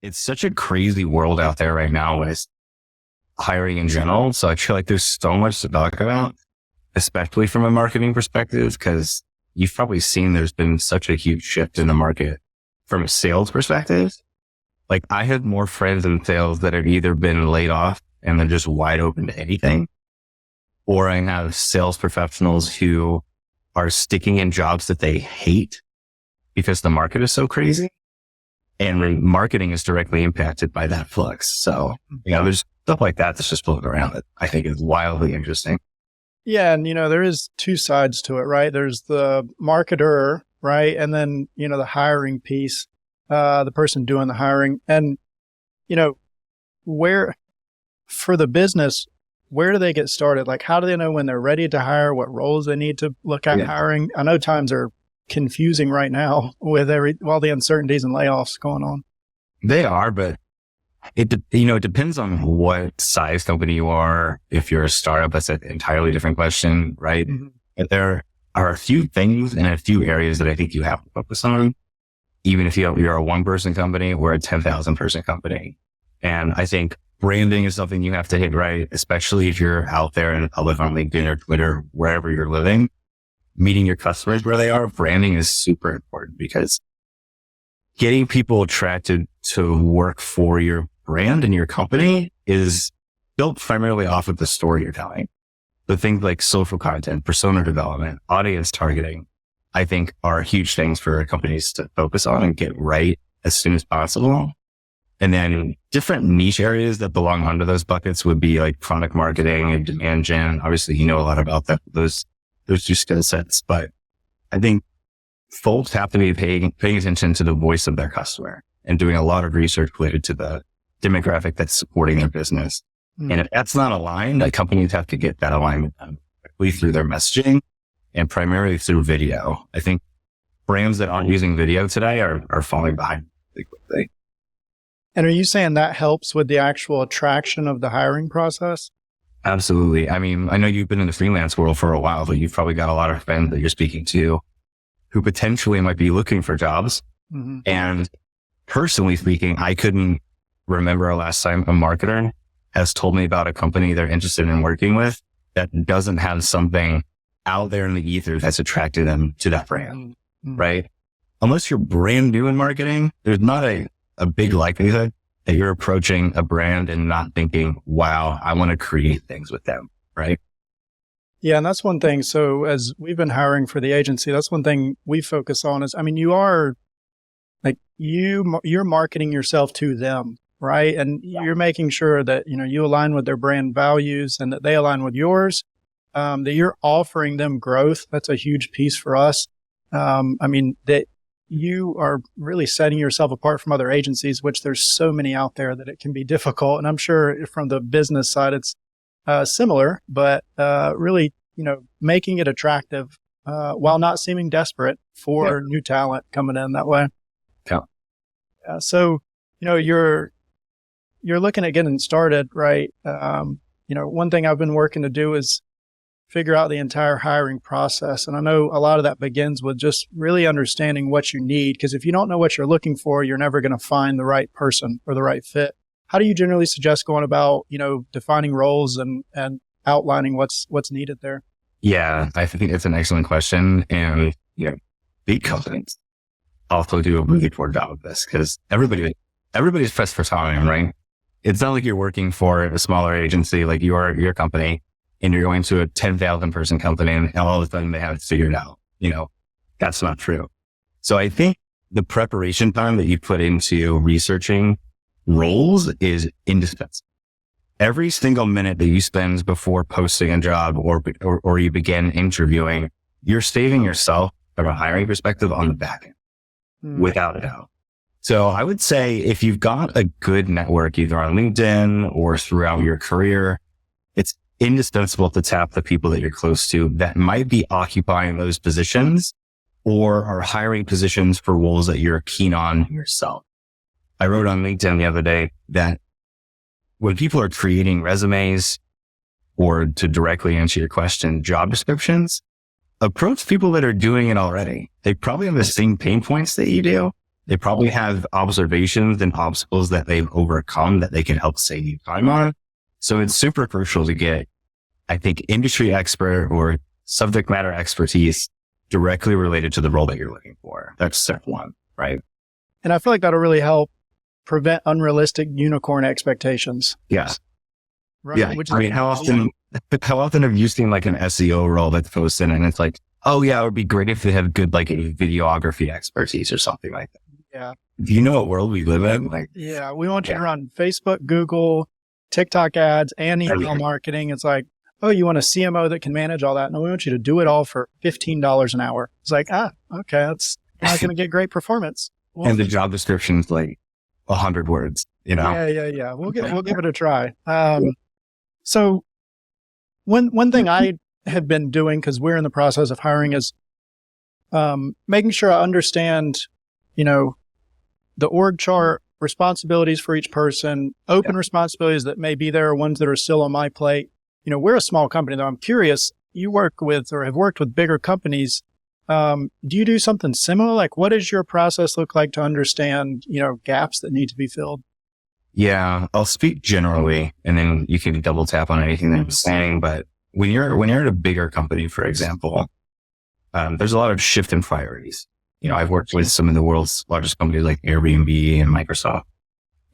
it's such a crazy world out there right now with hiring in general. So I feel like there's so much to talk about, especially from a marketing perspective, because you've probably seen there's been such a huge shift in the market from a sales perspective. Like I have more friends in sales that have either been laid off and they're just wide open to anything, or I have sales professionals who are sticking in jobs that they hate because the market is so crazy and marketing is directly impacted by that flux. So, there's stuff like that that's just floating around that I think is wildly interesting. Yeah. And, there is two sides to it, right? There's the marketer, right? And then, the hiring piece, the person doing the hiring. And, where for the business, where do they get started? Like, how do they know when they're ready to hire, what roles they need to look at hiring? I know times are confusing right now with all the uncertainties and layoffs going on. They are, but it depends on what size company you are. If you're a startup, that's an entirely different question, right? Mm-hmm. But there are a few things and a few areas that I think you have to focus on, even if you're a 1-person company or a 10,000 person company. And I think branding is something you have to hit right, especially if you're out there in public on LinkedIn or Twitter, wherever you're living, meeting your customers where they are. Branding is super important because getting people attracted to work for your brand and your company is built primarily off of the story you're telling. The things like social content, persona development, audience targeting, I think are huge things for companies to focus on and get right as soon as possible. And then different niche areas that belong under those buckets would be like product marketing and demand gen. Obviously, a lot about that, those two skill sets, but I think folks have to be paying attention to the voice of their customer and doing a lot of research related to the demographic that's supporting their business. Mm. And if that's not aligned, like companies have to get that alignment done quickly through their messaging and primarily through video. I think brands that aren't using video today are falling behind pretty quickly. And are you saying that helps with the actual attraction of the hiring process? Absolutely. I mean, I know you've been in the freelance world for a while, but you've probably got a lot of friends that you're speaking to who potentially might be looking for jobs. Mm-hmm. And personally speaking, I couldn't remember a last time a marketer has told me about a company they're interested in working with that doesn't have something out there in the ether that's attracted them to that brand, mm-hmm. right? Unless you're brand new in marketing, there's not a big likelihood that you're approaching a brand and not thinking, wow, I want to create things with them, right? Yeah. And that's one thing. So as we've been hiring for the agency, that's one thing we focus on is, you are like, you're marketing yourself to them, right? And you're making sure that, you align with their brand values and that they align with yours, that you're offering them growth. That's a huge piece for us. That you are really setting yourself apart from other agencies, which there's so many out there that it can be difficult. And I'm sure from the business side, it's similar, but really, making it attractive while not seeming desperate for new talent coming in that way. Yeah. So, you're looking at getting started, right? One thing I've been working to do is figure out the entire hiring process. And I know a lot of that begins with just really understanding what you need. Because if you don't know what you're looking for, you're never going to find the right person or the right fit. How do you generally suggest going about, defining roles and outlining what's needed there? Yeah, I think it's an excellent question. And, big companies also do a really poor job of this because everybody's pressed for time, right? It's not like you're working for a smaller agency like your company and you're going to a 10,000 person company and all of a sudden they have it figured out. That's not true. So I think the preparation time that you put into researching roles is indispensable. Every single minute that you spend before posting a job or you begin interviewing, you're saving yourself from a hiring perspective on the back end, without a doubt. So I would say if you've got a good network, either on LinkedIn or throughout your career, it's indispensable to tap the people that you're close to that might be occupying those positions or are hiring positions for roles that you're keen on yourself. I wrote on LinkedIn the other day that when people are creating resumes or, to directly answer your question, job descriptions, approach people that are doing it already. They probably have the same pain points that you do. They probably have observations and obstacles that they've overcome that they can help save you time on. So it's super crucial to get, I think, industry expert or subject matter expertise directly related to the role that you're looking for. That's step one, right? And I feel like that'll really help prevent unrealistic unicorn expectations. Yes. Right? Yeah. Which I mean, how often have you seen like an SEO role that's posted and it's like, oh yeah, it would be great if they have good like a videography expertise or something like that. Yeah. Do you know what world we live in? Like, yeah, we want you to run Facebook, Google, TikTok ads, and email marketing. It's like, oh, you want a CMO that can manage all that? No, we want you to do it all for $15 an hour. It's like, okay, that's not going to get great performance. Well, and the job description's like 100 words, you know? Yeah. We'll give it a try. So one thing I have been doing, because we're in the process of hiring, is making sure I understand, the org chart, responsibilities for each person, open responsibilities that may be there, or ones that are still on my plate. We're a small company, though. I'm curious, you work with or have worked with bigger companies. Do you do something similar? Like, what does your process look like to understand, gaps that need to be filled? Yeah, I'll speak generally, and then you can double tap on anything that I'm saying. But when you're at a bigger company, for example, there's a lot of shift in priorities. I've worked with some of the world's largest companies like Airbnb and Microsoft.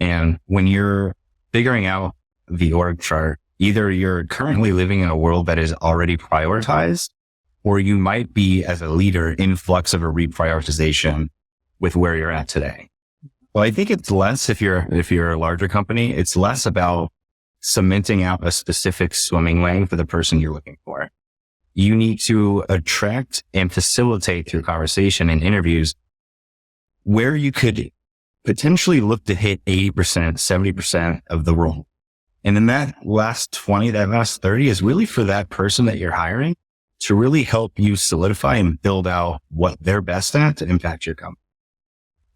And when you're figuring out the org chart, either you're currently living in a world that is already prioritized, or you might be, as a leader, in flux of a reprioritization with where you're at today. Well, I think it's less, if you're a larger company, it's less about cementing out a specific swimming lane for the person you're looking for. You need to attract and facilitate through conversation and interviews where you could potentially look to hit 80%, 70% of the role. And then that last 20, that last 30 is really for that person that you're hiring to really help you solidify and build out what they're best at to impact your company.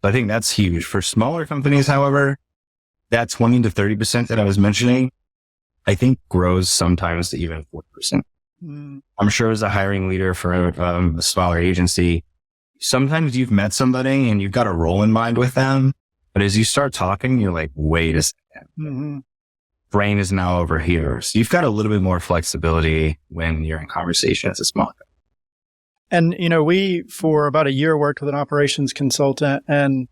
So I think that's huge. For smaller companies, however, that 20 to 30% that I was mentioning, I think grows sometimes to even 40%. I'm sure as a hiring leader for a smaller agency, sometimes you've met somebody and you've got a role in mind with them, but as you start talking, you're like, wait a second. Brain is now over here. So you've got a little bit more flexibility when you're in conversation as a small company. And, we, for about a year, worked with an operations consultant. And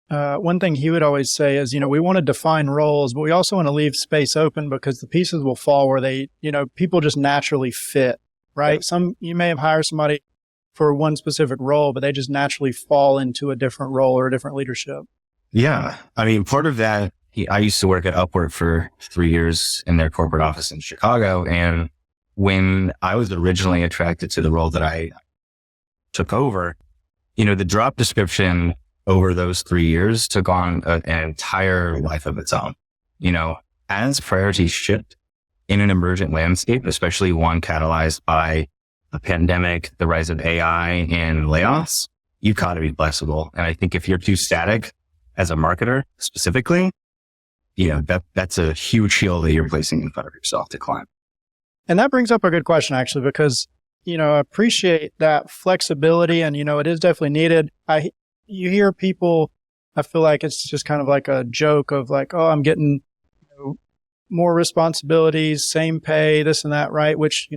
one thing he would always say is, we want to define roles, but we also want to leave space open because the pieces will fall where they, people just naturally fit, right? Yeah. You may have hired somebody for one specific role, but they just naturally fall into a different role or a different leadership. Yeah. I mean, part of that, I used to work at Upwork for 3 years in their corporate office in Chicago. And when I was originally attracted to the role that I took over, the job description over those 3 years took on an entire life of its own. As priorities shift in an emergent landscape, especially one catalyzed by a pandemic, the rise of AI and layoffs, you've got to be flexible. And I think if you're too static as a marketer specifically, that's a huge hill that you're placing in front of yourself to climb. And that brings up a good question, actually, because, I appreciate that flexibility and, it is definitely needed. You hear people, I feel like it's just kind of like a joke of like, oh, I'm getting more responsibilities, same pay, this and that, right? Which,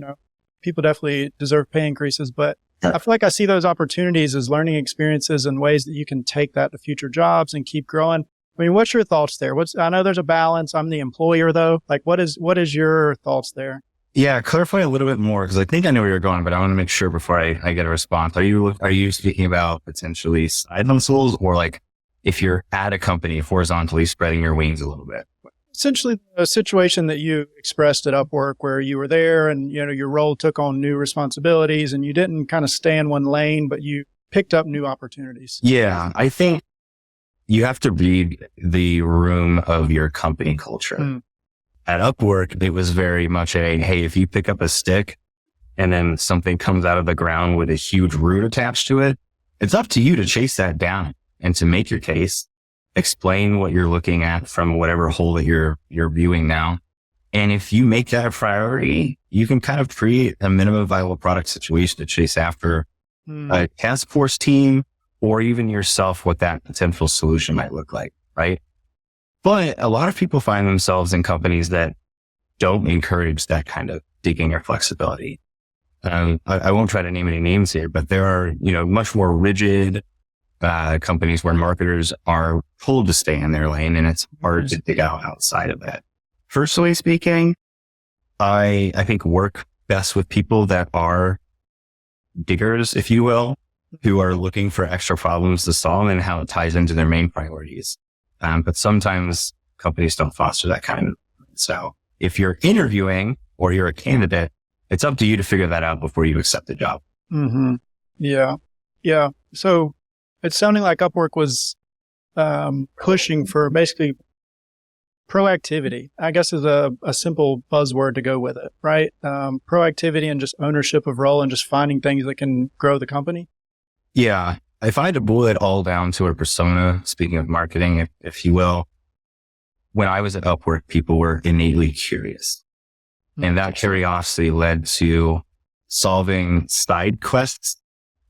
people definitely deserve pay increases, but I feel like I see those opportunities as learning experiences and ways that you can take that to future jobs and keep growing. I mean, what's your thoughts there? I know there's a balance. I'm the employer though. Like what is your thoughts there? Yeah, clarify a little bit more because I think I know where you're going, but I want to make sure before I get a response. Are you speaking about potentially side hustles or like if you're at a company horizontally spreading your wings a little bit? Essentially a situation that you expressed at Upwork where you were there and, your role took on new responsibilities and you didn't kind of stay in one lane, but you picked up new opportunities. Yeah, I think you have to read the room of your company culture. At Upwork, it was very much hey, if you pick up a stick and then something comes out of the ground with a huge root attached to it, it's up to you to chase that down and to make your case, explain what you're looking at from whatever hole that you're viewing now. And if you make that a priority, you can kind of create a minimum viable product situation to chase after a task force team or even yourself what that potential solution might look like, right? But a lot of people find themselves in companies that don't encourage that kind of digging or flexibility. I won't try to name any names here, but there are, much more rigid companies where marketers are told to stay in their lane, and it's hard to dig out outside of that. Personally speaking, I think work best with people that are diggers, if you will, who are looking for extra problems to solve and how it ties into their main priorities. But sometimes companies don't foster that kind of. So if you're interviewing or you're a candidate, it's up to you to figure that out before you accept the job. Mm-hmm. Yeah. Yeah. So it's sounding like Upwork was pushing for basically proactivity, I guess, is a simple buzzword to go with it, right? Proactivity and just ownership of role and just finding things that can grow the company. Yeah. If I had to boil it all down to a persona, speaking of marketing, if you will, when I was at Upwork, people were innately curious. And that curiosity led to solving side quests,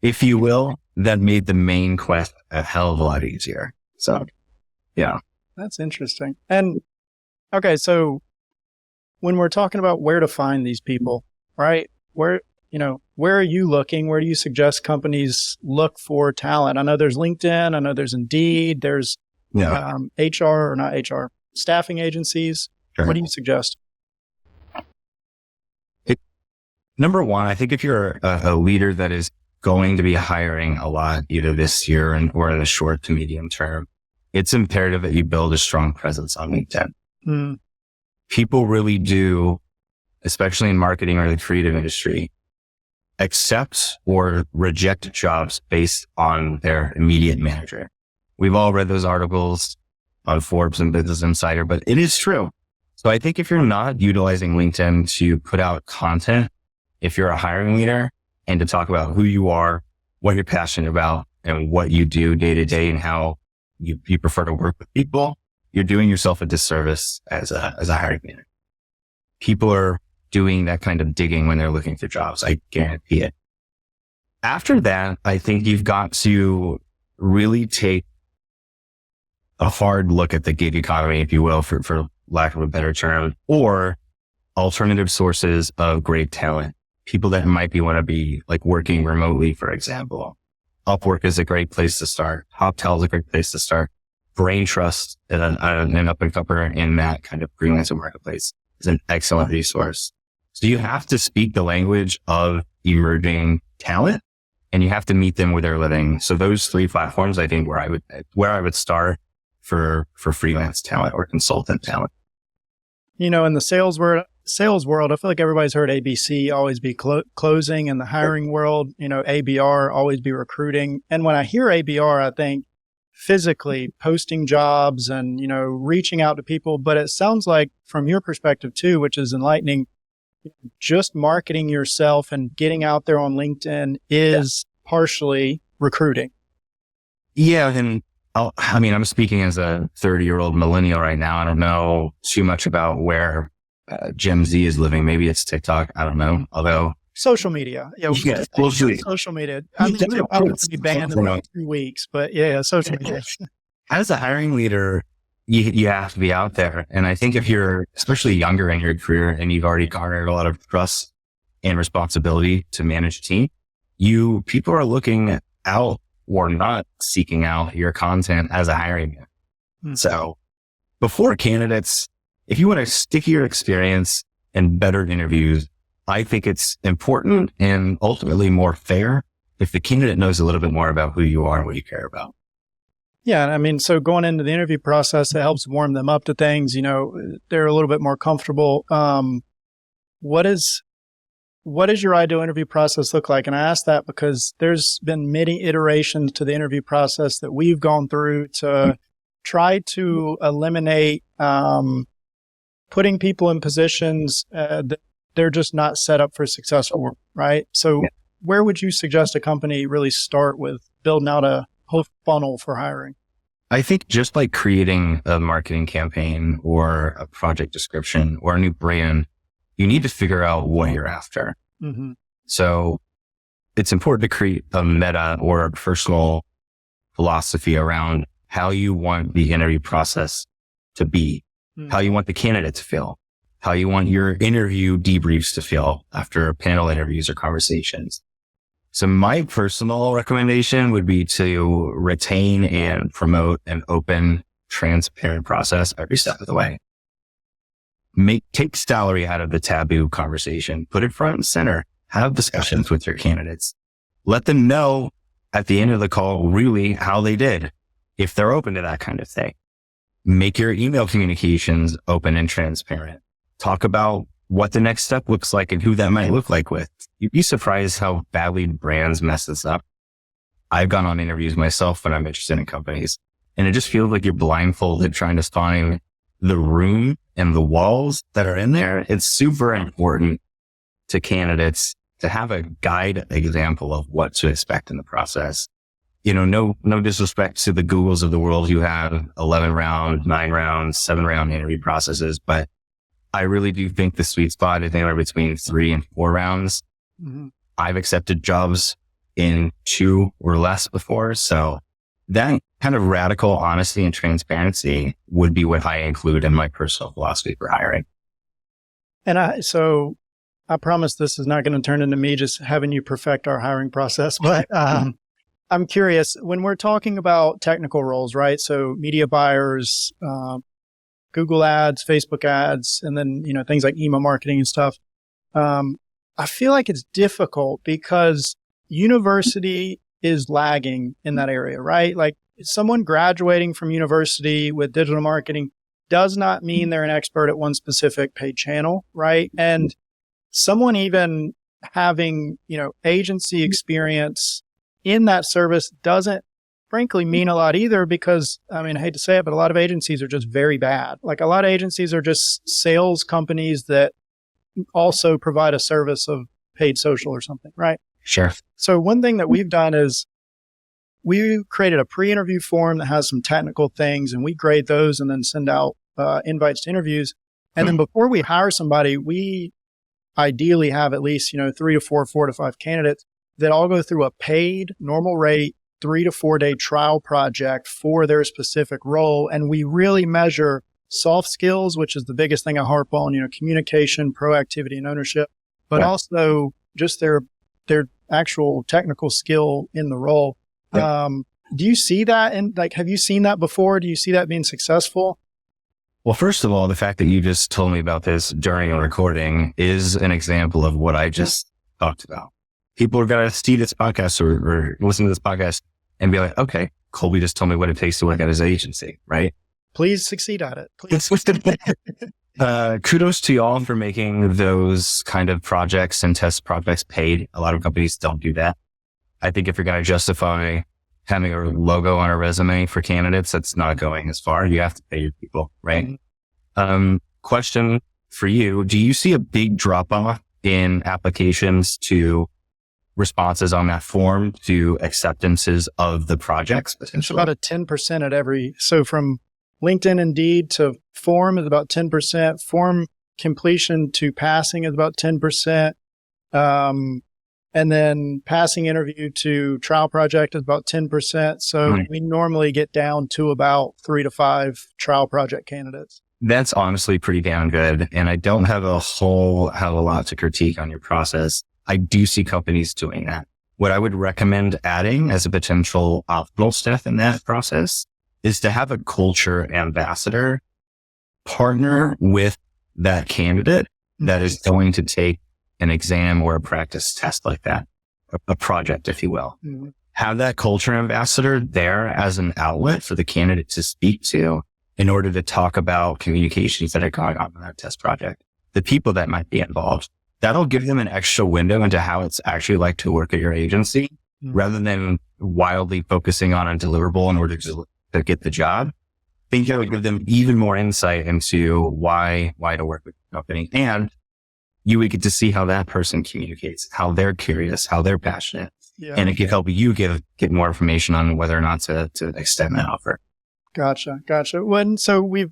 if you will, that made the main quest a hell of a lot easier. So, yeah. That's interesting. And okay, so when we're talking about where to find these people, right? Where are you looking? Where do you suggest companies look for talent? I know there's LinkedIn. I know there's Indeed. There's HR or not HR, staffing agencies. Sure. What do you suggest? Number one, I think if you're a leader that is going to be hiring a lot, either this year or in the short to medium term, it's imperative that you build a strong presence on LinkedIn. Mm. People really do, especially in marketing or the creative industry, accept or reject jobs based on their immediate manager. We've all read those articles on Forbes and Business Insider, but it is true. So I think if you're not utilizing LinkedIn to put out content, if you're a hiring leader, and to talk about who you are, what you're passionate about, and what you do day to day and how you prefer to work with people, you're doing yourself a disservice as a hiring manager. People are doing that kind of digging when they're looking for jobs. I guarantee it. After that, I think you've got to really take a hard look at the gig economy, if you will, for lack of a better term, or alternative sources of great talent. People that might want to be like working remotely, for example. Upwork is a great place to start. Hoptel is a great place to start. Brain Trust, an up and comer in that kind of freelancer marketplace, is an excellent resource. So you have to speak the language of emerging talent, and you have to meet them where they're living. So those three platforms, I think, where I would start for freelance talent or consultant talent. In the sales world, I feel like everybody's heard ABC always be closing, and the hiring world, ABR always be recruiting. And when I hear ABR, I think physically posting jobs and, reaching out to people. But it sounds like from your perspective too, which is enlightening, just marketing yourself and getting out there on LinkedIn is partially recruiting. Yeah. And I'm speaking as a 30-year-old millennial right now. I don't know too much about where Gen Z is living. Maybe it's TikTok. I don't know. Although social media. Yeah. Social media. I'm going to be banned in like 2 weeks, but yeah, social media. As a hiring leader, you have to be out there. And I think if you're especially younger in your career and you've already garnered a lot of trust and responsibility to manage a team, people are looking out or not seeking out your content as a hiring manager. Mm-hmm. So before candidates, if you want a stickier experience and better interviews, I think it's important and ultimately more fair if the candidate knows a little bit more about who you are and what you care about. Yeah. So going into the interview process, it helps warm them up to things. They're a little bit more comfortable. What is your ideal interview process look like? And I ask that because there's been many iterations to the interview process that we've gone through to try to eliminate putting people in positions that they're just not set up for successful work, right? So where would you suggest a company really start with building out a whole funnel for hiring? I think just like creating a marketing campaign or a project description or a new brand, you need to figure out what you're after. Mm-hmm. So it's important to create a meta or a personal philosophy around how you want the interview process to be, how you want the candidate to feel, how you want your interview debriefs to feel after panel interviews or conversations. So my personal recommendation would be to retain and promote an open, transparent process every step of the way. Take salary out of the taboo conversation, put it front and center, have discussions with your candidates. Let them know at the end of the call really how they did, if they're open to that kind of thing. Make your email communications open and transparent. Talk about what the next step looks like and who that might look like with. You'd be surprised how badly brands mess this up. I've gone on interviews myself when I'm interested in companies, and it just feels like you're blindfolded trying to find the room and the walls that are in there. It's super important to candidates to have a guide example of what to expect in the process. No disrespect to the Googles of the world who have 11 round, 9 round, 7 round interview processes, but I really do think the sweet spot is anywhere between 3 and 4 rounds. Mm-hmm. I've accepted jobs in 2 or less before. So that kind of radical honesty and transparency would be what I include in my personal philosophy for hiring. And I promise this is not going to turn into me just having you perfect our hiring process, but I'm curious, when we're talking about technical roles, right? So media buyers, Google ads, Facebook ads, and then, things like email marketing and stuff. I feel like it's difficult because university is lagging in that area, right? Like someone graduating from university with digital marketing does not mean they're an expert at one specific paid channel, right? And someone even having, agency experience in that service doesn't frankly mean a lot either, because I hate to say it, but a lot of agencies are just very bad. Like a lot of agencies are just sales companies that also provide a service of paid social or something, right? Sure. So one thing that we've done is we created a pre-interview form that has some technical things, and we grade those and then send out invites to interviews. And then before we hire somebody, we ideally have at least, 3 to 4, 4 to 5 candidates that all go through a paid normal rate 3 to 4 day trial project for their specific role. And we really measure soft skills, which is the biggest thing I harp on, communication, proactivity, and ownership, but also just their actual technical skill in the role. Yeah. Do you see that? And have you seen that before? Do you see that being successful? Well, first of all, the fact that you just told me about this during a recording is an example of what I just talked about. People are going to see this podcast or listen to this podcast and be like, okay, Colby just told me what it takes to work at his agency, right? Please succeed at it. Please. Kudos to y'all for making those kind of projects and test projects paid. A lot of companies don't do that. I think if you're going to justify having a logo on a resume for candidates, that's not going as far. You have to pay your people, right? Mm-hmm. Question for you. Do you see a big drop off in applications to responses on that form to acceptances of the projects? It's about a 10% so from LinkedIn Indeed to form is about 10%. Form completion to passing is about 10%. And then passing interview to trial project is about 10%. So we normally get down to about 3 to 5 trial project candidates. That's honestly pretty damn good. And I don't have a whole hell of a lot to critique on your process. I do see companies doing that. What I would recommend adding as a potential optional step in that process is to have a culture ambassador partner with that candidate that is going to take an exam or a practice test like that, a project, if you will. Mm-hmm. Have that culture ambassador there as an outlet for the candidate to speak to in order to talk about communications that are going on in that test project, the people that might be involved. That'll give them an extra window into how it's actually like to work at your agency, rather than wildly focusing on a deliverable in order to get the job. I think it would give them even more insight into why to work with the company. And you would get to see how that person communicates, how they're curious, how they're passionate. Yeah. And it could help you get more information on whether or not to extend that offer. Gotcha. So we've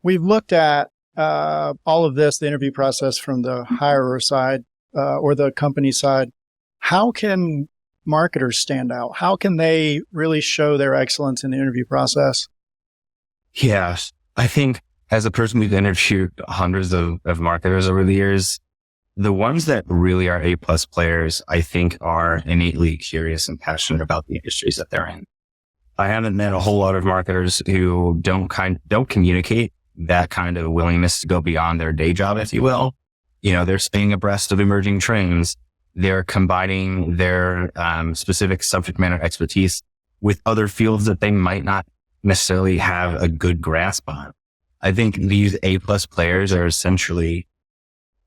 looked at all of this, the interview process from the hirer side or the company side. How can marketers stand out? How can they really show their excellence in the interview process? Yes. I think as a person who's interviewed hundreds of marketers over the years, the ones that really are A+ players, I think, are innately curious and passionate about the industries that they're in. I haven't met a whole lot of marketers who don't communicate that kind of willingness to go beyond their day job, if you will. They're staying abreast of emerging trends. They're combining their specific subject matter expertise with other fields that they might not necessarily have a good grasp on. I think these A+ players are essentially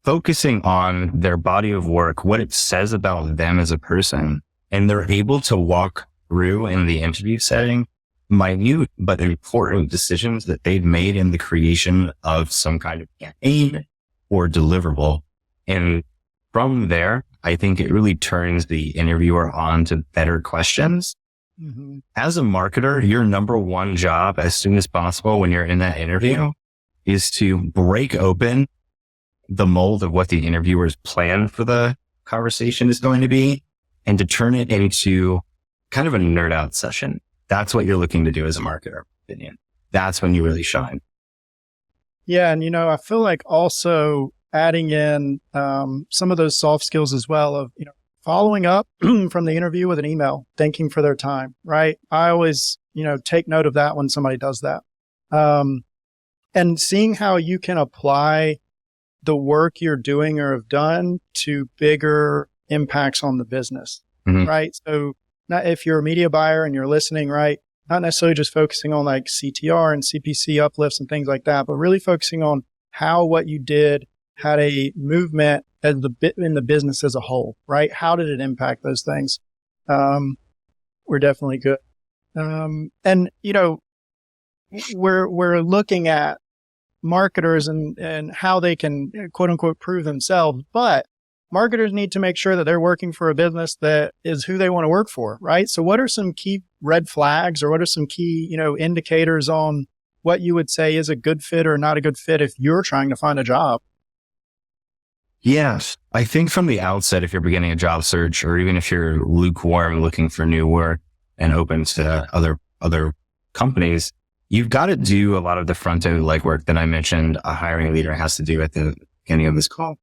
focusing on their body of work, what it says about them as a person, and they're able to walk through in the interview setting minute but important decisions that they've made in the creation of some kind of campaign or deliverable. And from there, I think it really turns the interviewer on to better questions. Mm-hmm. As a marketer, your number one job as soon as possible when you're in that interview is to break open the mold of what the interviewer's plan for the conversation is going to be and to turn it into kind of a nerd out session. That's what you're looking to do as a marketer, in my opinion. That's when you really shine. Yeah. And, I feel like also adding in some of those soft skills as well of, following up from the interview with an email, thanking for their time, right? I always, take note of that when somebody does that. And seeing how you can apply the work you're doing or have done to bigger impacts on the business, mm-hmm. right? So not if you're a media buyer and you're listening, right? Not necessarily just focusing on like CTR and CPC uplifts and things like that, but really focusing on how what you did had a movement as in the business as a whole, right? How did it impact those things? We're definitely good. And we're looking at marketers and how they can quote unquote prove themselves, but marketers need to make sure that they're working for a business that is who they want to work for, right? So what are some key red flags or what are some key, indicators on what you would say is a good fit or not a good fit if you're trying to find a job? Yes. I think from the outset, if you're beginning a job search or even if you're lukewarm looking for new work and open to other companies, you've got to do a lot of the front end legwork that I mentioned a hiring leader has to do at the beginning of this call.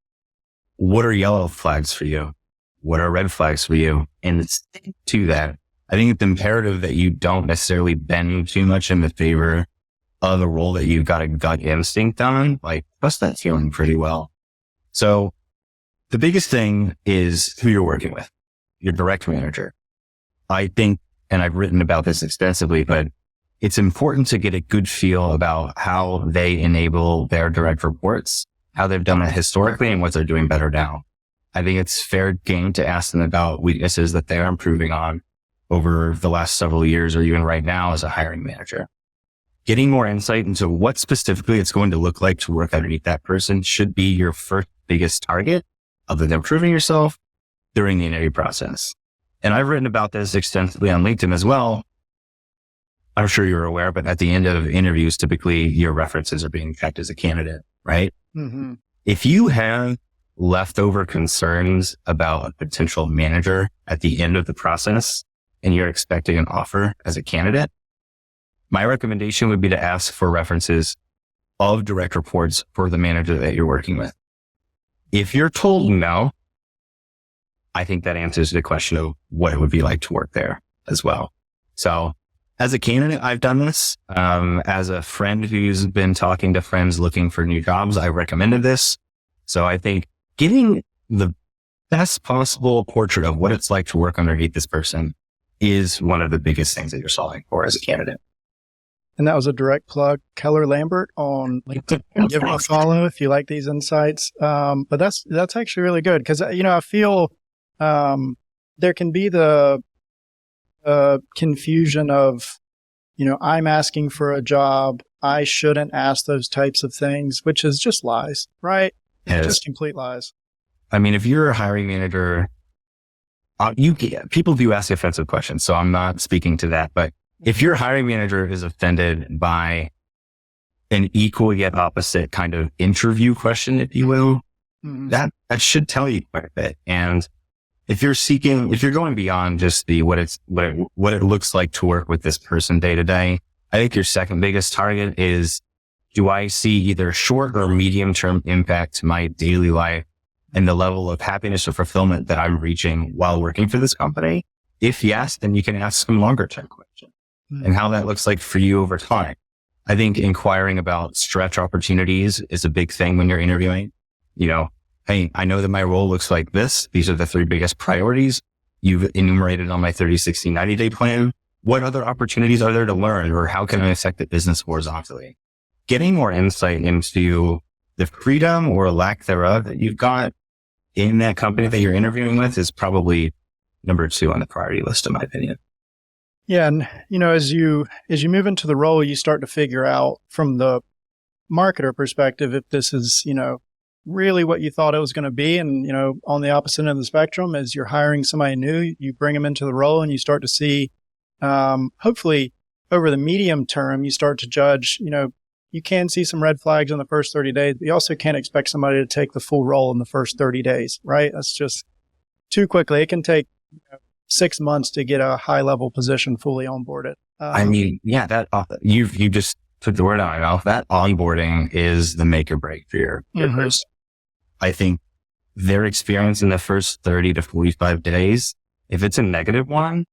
What are yellow flags for you? What are red flags for you? And stick to that. I think it's imperative that you don't necessarily bend too much in the favor of a role that you've got a gut instinct on. Like, trust that feeling pretty well. So the biggest thing is who you're working with, your direct manager. I think, and I've written about this extensively, but it's important to get a good feel about how they enable their direct reports, how they've done it historically and what they're doing better now. I think it's fair game to ask them about weaknesses that they are improving on over the last several years or even right now as a hiring manager. Getting more insight into what specifically it's going to look like to work underneath that person should be your first biggest target other than proving yourself during the interview process. And I've written about this extensively on LinkedIn as well. I'm sure you're aware, but at the end of interviews, typically your references are being checked as a candidate, right? Mm-hmm. If you have leftover concerns about a potential manager at the end of the process and you're expecting an offer as a candidate, my recommendation would be to ask for references of direct reports for the manager that you're working with. If you're told no, I think that answers the question of what it would be like to work there as well. So as a candidate, I've done this. As a friend who's been talking to friends looking for new jobs, I recommended this. So I think getting the best possible portrait of what it's like to work underneath this person is one of the biggest things that you're solving for as a candidate. And that was a direct plug. Keller Lambert on LinkedIn. Give him a follow if you like these insights. But that's actually really good because, I feel there can be the confusion of, I'm asking for a job. I shouldn't ask those types of things, which is just lies, right? Yes. Just complete lies. I mean, if you're a hiring manager, people do ask offensive questions. So I'm not speaking to that, but if your hiring manager is offended by an equal yet opposite kind of interview question, if you will, mm-hmm. that should tell you quite a bit. And if you're going beyond just what it looks like to work with this person day to day, I think your second biggest target is, do I see either short or medium term impact to my daily life and the level of happiness or fulfillment that I'm reaching while working for this company? If yes, then you can ask some longer term questions and how that looks like for you over time. I think inquiring about stretch opportunities is a big thing when you're interviewing. Hey, I know that my role looks like this. These are the 3 biggest priorities you've enumerated on my 30, 60, 90-day plan. What other opportunities are there to learn, or how can I affect the business horizontally? Getting more insight into the freedom or lack thereof that you've got in that company that you're interviewing with is probably number 2 on the priority list, in my opinion. Yeah. And, as you move into the role, you start to figure out from the marketer perspective, if this is, really what you thought it was going to be. And, on the opposite end of the spectrum, as you're hiring somebody new, you bring them into the role and you start to see, hopefully over the medium term, you start to judge, you can see some red flags in the first 30 days, but you also can't expect somebody to take the full role in the first 30 days, right? That's just too quickly. It can take 6 months to get a high level position fully onboarded. You just took the word out of my mouth. That onboarding is the make or break for your person. I think their experience in the first 30 to 45 days, if it's a negative one,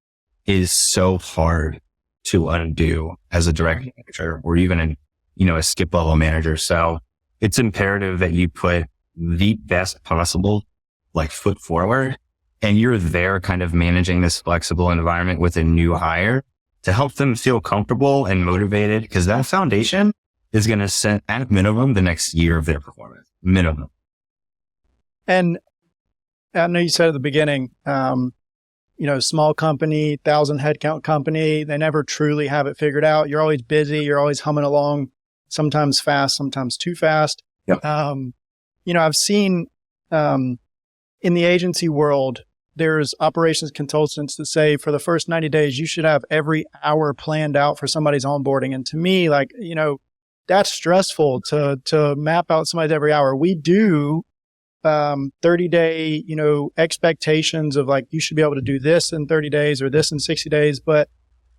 is so hard to undo as a direct manager or even a skip level manager. So it's imperative that you put the best possible foot forward, and you're there kind of managing this flexible environment with a new hire to help them feel comfortable and motivated, because that foundation is going to set at minimum the next year of their performance, minimum. And I know you said at the beginning, small company, 1,000 headcount company, they never truly have it figured out. You're always busy. You're always humming along, sometimes fast, sometimes too fast. Yep. I've seen in the agency world, there's operations consultants that say for the first 90 days, you should have every hour planned out for somebody's onboarding. And to me, that's stressful to map out somebody's every hour. We do 30-day, expectations of you should be able to do this in 30 days or this in 60 days. But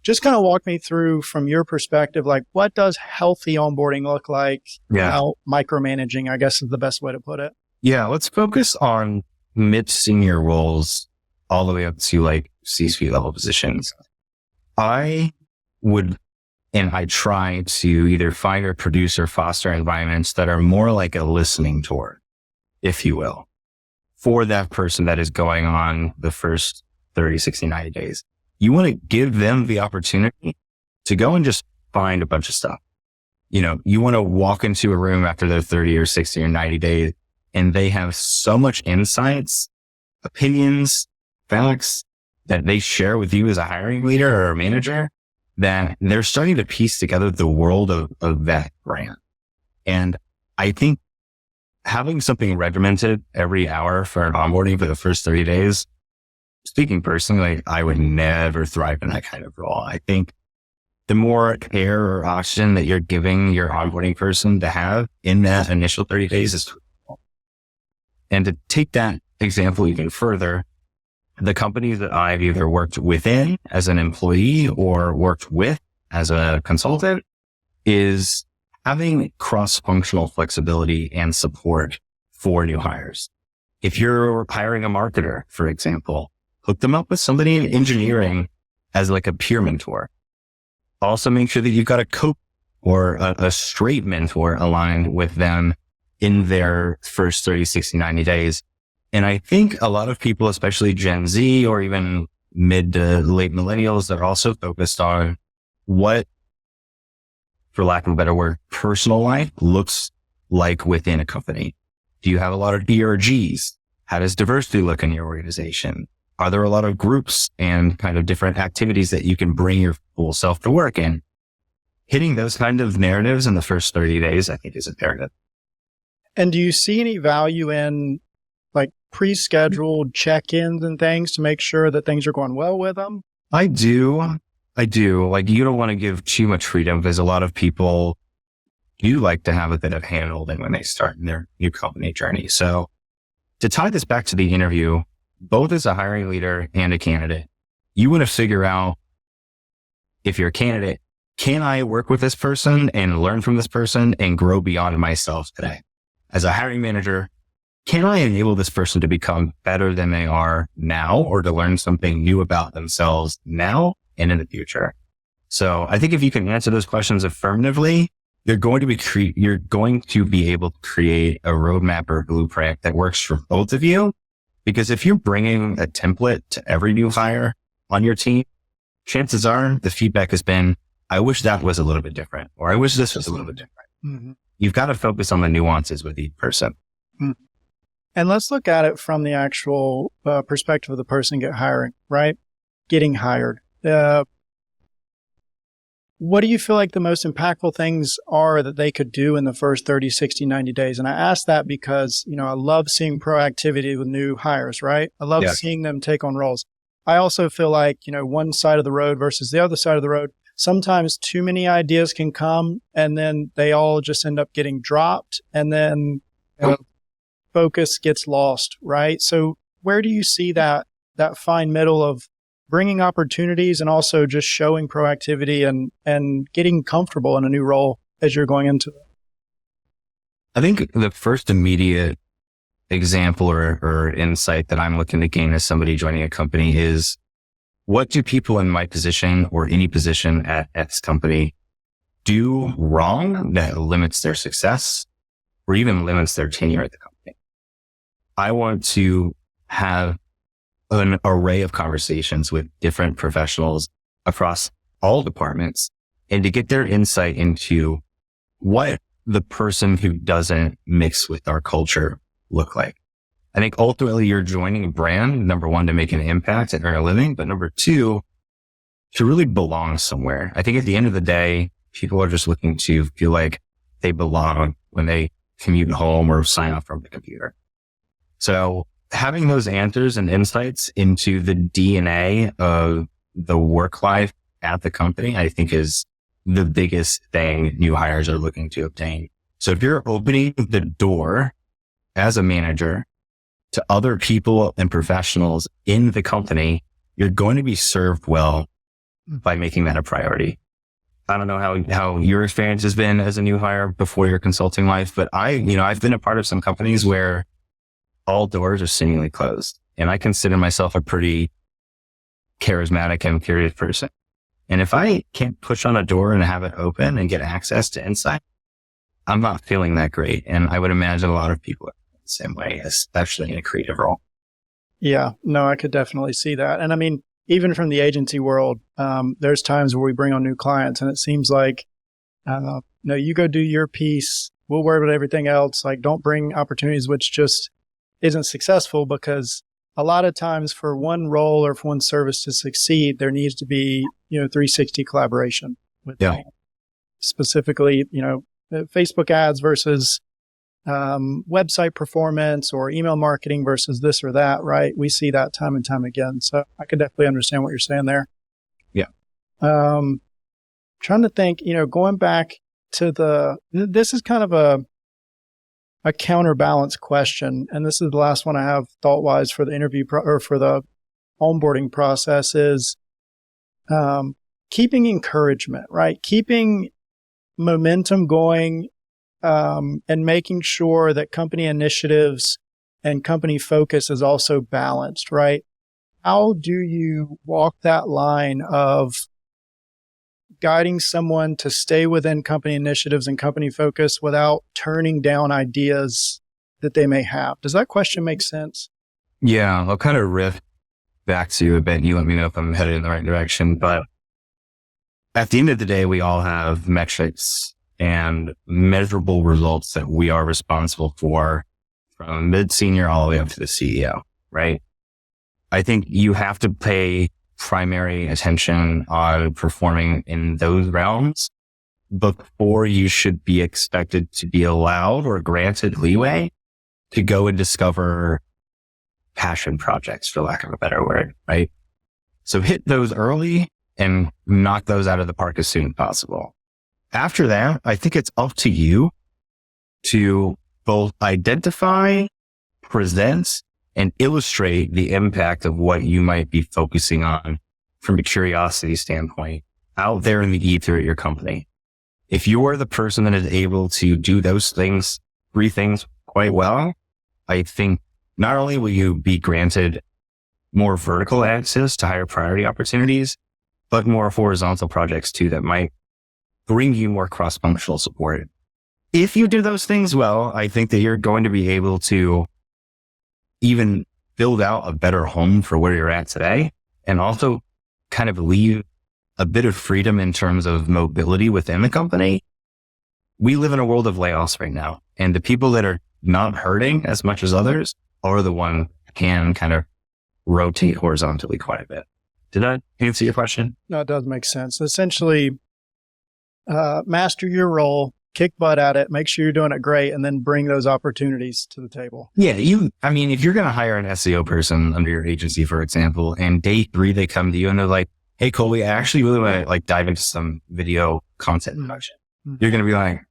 just kind of walk me through from your perspective, what does healthy onboarding look like? Yeah. How micromanaging, I guess, is the best way to put it. Yeah. Let's focus on mid-senior roles all the way up to C-suite level positions. I try to either find or produce or foster environments that are more like a listening tour, if you will, for that person that is going on the first 30, 60, 90 days. You want to give them the opportunity to go and just find a bunch of stuff. You want to walk into a room after their 30 or 60 or 90 days, and they have so much insights, opinions, facts that they share with you as a hiring leader or a manager, that they're starting to piece together the world of that brand. And I think having something regimented every hour for an onboarding for the first 30 days, speaking personally, I would never thrive in that kind of role. I think the more air or oxygen that you're giving your onboarding person to have in that initial 30 days is critical. And to take that example even further, the companies that I've either worked within as an employee or worked with as a consultant is having cross-functional flexibility and support for new hires. If you're hiring a marketer, for example, hook them up with somebody in engineering as a peer mentor. Also make sure that you've got a coach or a straight mentor aligned with them in their first 30, 60, 90 days. And I think a lot of people, especially Gen Z or even mid to late millennials, are also focused on what, for lack of a better word, personal life looks like within a company. Do you have a lot of DRGs? How does diversity look in your organization? Are there a lot of groups and kind of different activities that you can bring your full self to work in? Hitting those kind of narratives in the first 30 days, I think, is imperative. And do you see any value in pre-scheduled check-ins and things to make sure that things are going well with them? I do. You don't want to give too much freedom, because a lot of people do like to have a bit of handholding when they start in their new company journey. So to tie this back to the interview, both as a hiring leader and a candidate, you want to figure out, if you're a candidate, can I work with this person and learn from this person and grow beyond myself today? As a hiring manager, can I enable this person to become better than they are now, or to learn something new about themselves now and in the future? So I think if you can answer those questions affirmatively, you're going to be able to create a roadmap or blueprint that works for both of you. Because if you're bringing a template to every new hire on your team, chances are the feedback has been, I wish that was a little bit different, or I wish this was a little bit different. Mm-hmm. You've got to focus on the nuances with each person. Mm-hmm. And let's look at it from the actual perspective of the person getting hired. What do you feel like the most impactful things are that they could do in the first 30, 60, 90 days? And I ask that because, I love seeing proactivity with new hires, right? I love seeing them take on roles. I also feel like, one side of the road versus the other side of the road, sometimes too many ideas can come and then they all just end up getting dropped, and then focus gets lost, right? So where do you see that fine middle of bringing opportunities and also just showing proactivity and getting comfortable in a new role as you're going into it? I think the first immediate example or insight that I'm looking to gain as somebody joining a company is, what do people in my position or any position at X company do wrong that limits their success or even limits their tenure at the company? I want to have an array of conversations with different professionals across all departments and to get their insight into what the person who doesn't mix with our culture look like. I think ultimately you're joining a brand, number one, to make an impact and earn a living, but number two, to really belong somewhere. I think at the end of the day, people are just looking to feel like they belong when they commute home or sign off from the computer. So having those answers and insights into the DNA of the work life at the company, I think is the biggest thing new hires are looking to obtain. So if you're opening the door as a manager to other people and professionals in the company, you're going to be served well by making that a priority. I don't know how your experience has been as a new hire before your consulting life, but I've been a part of some companies where all doors are seemingly closed. And I consider myself a pretty charismatic and curious person. And if I can't push on a door and have it open and get access to insight, I'm not feeling that great. And I would imagine a lot of people are the same way, especially in a creative role. Yeah, no, I could definitely see that. And I mean, even from the agency world, there's times where we bring on new clients and it seems like, no, you go do your piece. We'll worry about everything else. Like, don't bring opportunities which just isn't successful, because a lot of times for one role or for one service to succeed, there needs to be, 360 collaboration with specifically, Facebook ads versus website performance or email marketing versus this or that, right? We see that time and time again. So I could definitely understand what you're saying there. Yeah. Trying to think, going back to this is kind of a counterbalance question. And this is the last one I have thought-wise for the interview or for the onboarding process is keeping encouragement, right? Keeping momentum going and making sure that company initiatives and company focus is also balanced, right? How do you walk that line of guiding someone to stay within company initiatives and company focus without turning down ideas that they may have? Does that question make sense? Yeah, I'll kind of riff back to you a bit. You let me know if I'm headed in the right direction. But at the end of the day, we all have metrics and measurable results that we are responsible for, from mid-senior all the way up to the CEO, right? I think you have to pay primary attention on performing in those realms before you should be expected to be allowed or granted leeway to go and discover passion projects, for lack of a better word, right? So hit those early and knock those out of the park as soon as possible. After that, I think it's up to you to both identify, present, and illustrate the impact of what you might be focusing on from a curiosity standpoint out there in the ether at your company. If you are the person that is able to do those things, 3 things quite well, I think not only will you be granted more vertical access to higher priority opportunities, but more horizontal projects too that might bring you more cross-functional support. If you do those things well, I think that you're going to be able to even build out a better home for where you're at today, and also kind of leave a bit of freedom in terms of mobility within the company. We live in a world of layoffs right now, and the people that are not hurting as much as others are the one who can kind of rotate horizontally quite a bit. Did that answer your question? No, it does make sense. Essentially, master your role, kick butt at it, make sure you're doing it great, and then bring those opportunities to the table. Yeah. If you're going to hire an SEO person under your agency, for example, and day 3, they come to you and they're like, hey, Colby, I actually really want to dive into some video content production. Mm-hmm. You're going to be like,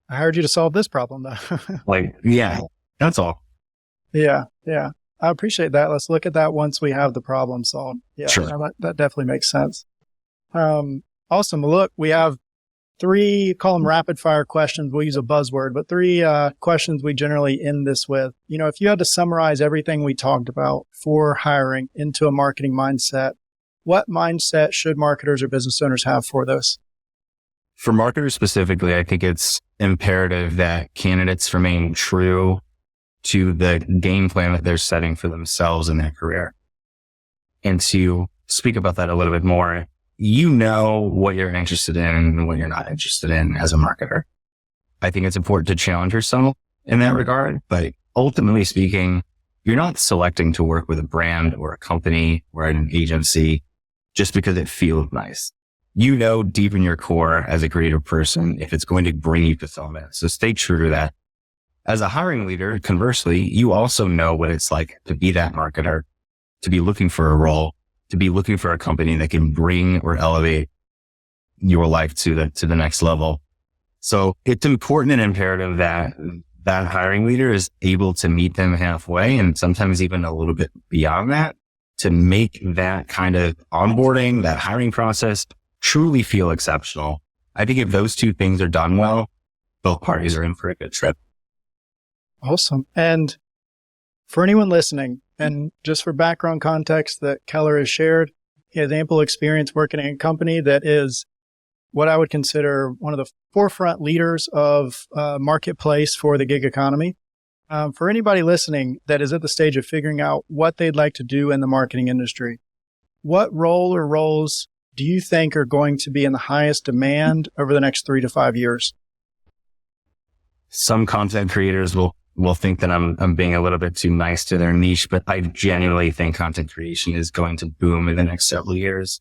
I hired you to solve this problem though. Yeah, that's all. Yeah. I appreciate that. Let's look at that once we have the problem solved. Yeah, sure. That definitely makes sense. Awesome. Look, we have 3, call them rapid fire questions. We'll use a buzzword, but 3 questions we generally end this with. If you had to summarize everything we talked about for hiring into a marketing mindset, what mindset should marketers or business owners have for this? For marketers specifically, I think it's imperative that candidates remain true to the game plan that they're setting for themselves in their career. And to speak about that a little bit more, you know what you're interested in and what you're not interested in as a marketer. I think it's important to challenge yourself in that regard, but ultimately speaking, you're not selecting to work with a brand or a company or an agency just because it feels nice. You know deep in your core as a creative person if it's going to bring you fulfillment. So stay true to that. As a hiring leader, conversely, you also know what it's like to be that marketer, to be looking for a role, to be looking for a company that can bring or elevate your life to the next level. So it's important and imperative that that hiring leader is able to meet them halfway, and sometimes even a little bit beyond that, to make that kind of onboarding, that hiring process truly feel exceptional. I think if those 2 things are done well, both parties are in for a good trip. Awesome. And for anyone listening, and just for background context that Keller has shared, he has ample experience working in a company that is what I would consider one of the forefront leaders of marketplace for the gig economy. For anybody listening that is at the stage of figuring out what they'd like to do in the marketing industry, what role or roles do you think are going to be in the highest demand over the next 3 to 5 years? Some content creators will think that I'm being a little bit too nice to their niche, but I genuinely think content creation is going to boom in the next several years.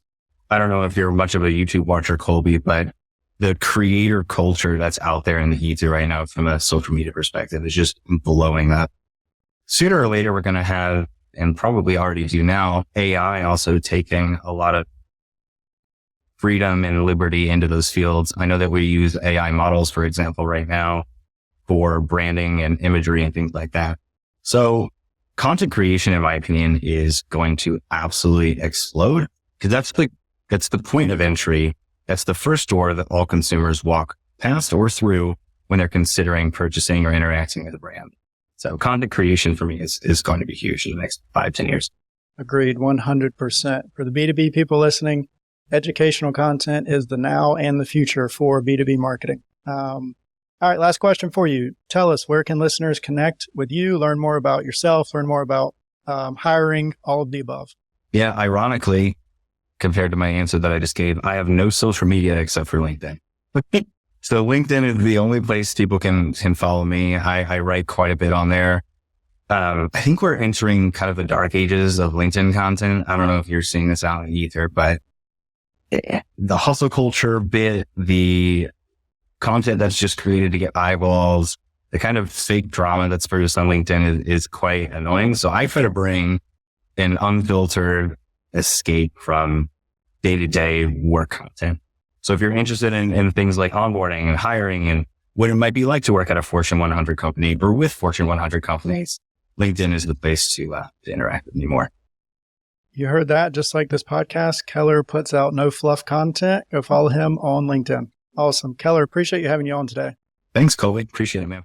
I don't know if you're much of a YouTube watcher, Colby, but the creator culture that's out there in the ether right now from a social media perspective is just blowing up. Sooner or later, we're going to have, and probably already do now, AI also taking a lot of freedom and liberty into those fields. I know that we use AI models, for example, right now for branding and imagery and things like that. So content creation, in my opinion, is going to absolutely explode, because that's the point of entry. That's the first door that all consumers walk past or through when they're considering purchasing or interacting with a brand. So content creation for me is going to be huge in the next 5-10 years. Agreed, 100%. For the B2B people listening, educational content is the now and the future for B2B marketing. All right, last question for you. Tell us, where can listeners connect with you, learn more about yourself, learn more about hiring, all of the above? Yeah, ironically, compared to my answer that I just gave, I have no social media except for LinkedIn. So LinkedIn is the only place people can follow me. I write quite a bit on there. I think we're entering kind of the dark ages of LinkedIn content. I don't know if you're seeing this out in the ether, but the hustle culture bit, the content that's just created to get eyeballs, the kind of fake drama that's produced on LinkedIn is quite annoying. So I try to bring an unfiltered escape from day-to-day work content. So if you're interested in things like onboarding and hiring and what it might be like to work at a Fortune 100 company or with Fortune 100 companies, LinkedIn is the place to interact with me more. You heard that? Just like this podcast, Keller puts out no fluff content. Go follow him on LinkedIn. Awesome. Keller, appreciate you having you on today. Thanks, Colby. Appreciate it, man.